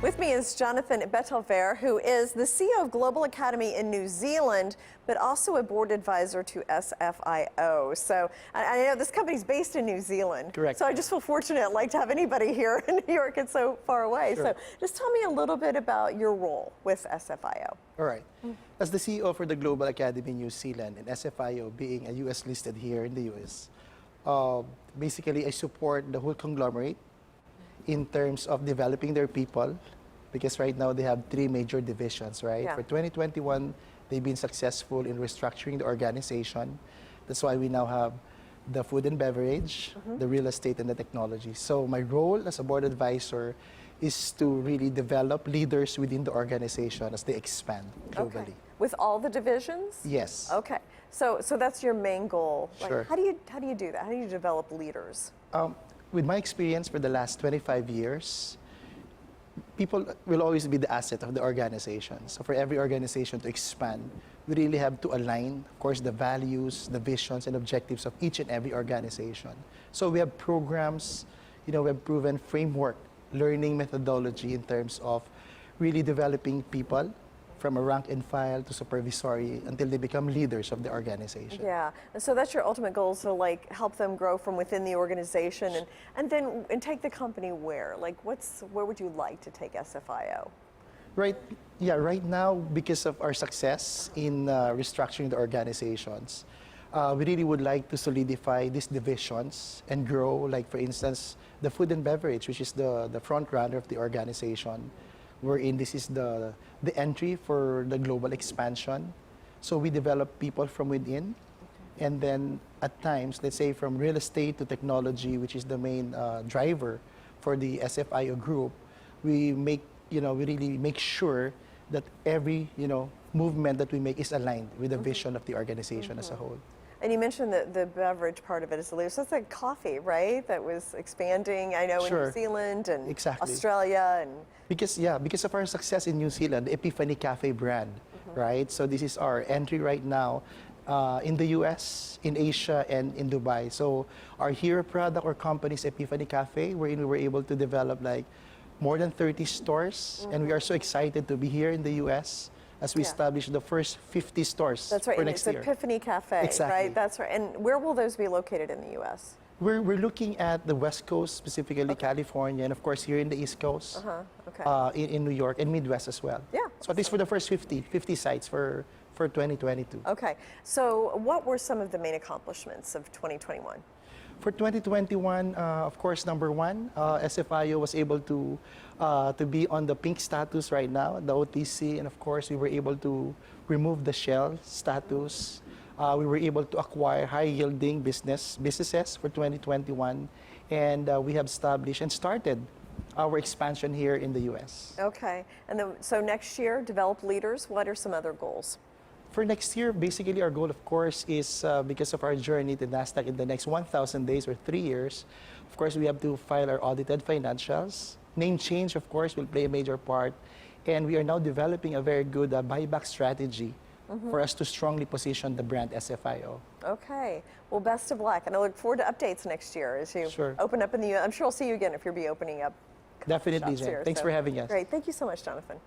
With me is Jonathan Petalver, who is the CEO of Global Academy in New Zealand, but also a board advisor to SFIO. So I know this company's based in New Zealand. Correct. So I just feel fortunate like to have anybody here in New York. It's so far away. Sure. So just tell me a little bit about your role with SFIO. All right. As the CEO for the Global Academy in New Zealand and SFIO being a US listed here in the US, basically I support the whole conglomerate in terms of developing their people, because right now they have three major divisions, right? Yeah. For 2021, they've been successful in restructuring the organization. That's why we now have the food and beverage, the real estate, and the technology. So my role as a board advisor is to really develop leaders within the organization as they expand globally. Okay. With all the divisions? Yes. Okay. So that's your main goal. Sure. Like, how do you do that? How do you develop leaders? With my experience for the last 25 years, people will always be the asset of the organization. So for every organization to expand, we really have to align, of course, the values, the visions, and objectives of each and every organization. So we have programs, we have proven framework, learning methodology in terms of really developing people from a rank and file to supervisory until they become leaders of the organization. Yeah, and so that's your ultimate goal, so like help them grow from within the organization and take the company where? Like where would you like to take SFIO? Right, yeah, right now, because of our success in restructuring the organizations, we really would like to solidify these divisions and grow, like for instance, the food and beverage, which is the front runner of the organization, wherein this is the entry for the global expansion. So we develop people from within, and then at times, let's say from real estate to technology, which is the main driver for the SFIO group, we make, we really make sure that every, movement that we make is aligned with the vision of the organization as a whole. And you mentioned the beverage part of it as a leader. So it's like coffee, right? That was expanding, I know, in New Zealand and Australia. And because of our success in New Zealand, the Epiphany Cafe brand, right? So this is our entry right now in the US, in Asia, and in Dubai. So our hero product or company is Epiphany Cafe, wherein we were able to develop like more than 30 stores. And we are so excited to be here in the US as we establish the first 50 stores for next year. It's Epiphany Cafe, right? That's right. And where will those be located in the U.S.? We're looking at the West Coast, specifically California, and of course here in the East Coast, in New York, and Midwest as well. Yeah. So at least for the first 50 sites for 2022. Okay. So what were some of the main accomplishments of 2021? For 2021, of course, number one, SFIO was able to be on the pink status right now, the OTC, and of course, we were able to remove the shell status. We were able to acquire high-yielding businesses for 2021, and we have established and started our expansion here in the U.S. Okay, and then so next year, develop leaders. What are some other goals? For next year, basically our goal, of course, is because of our journey to NASDAQ in the next 1,000 days or 3 years, of course, we have to file our audited financials. Name change, of course, will play a major part. And we are now developing a very good buyback strategy for us to strongly position the brand SFIO. Okay. Well, best of luck. And I look forward to updates next year as you open up in the U.S. I'm sure I'll see you again if you'll be opening up. Definitely, Jen. Thanks for having us. Great. Thank you so much, Jonathan.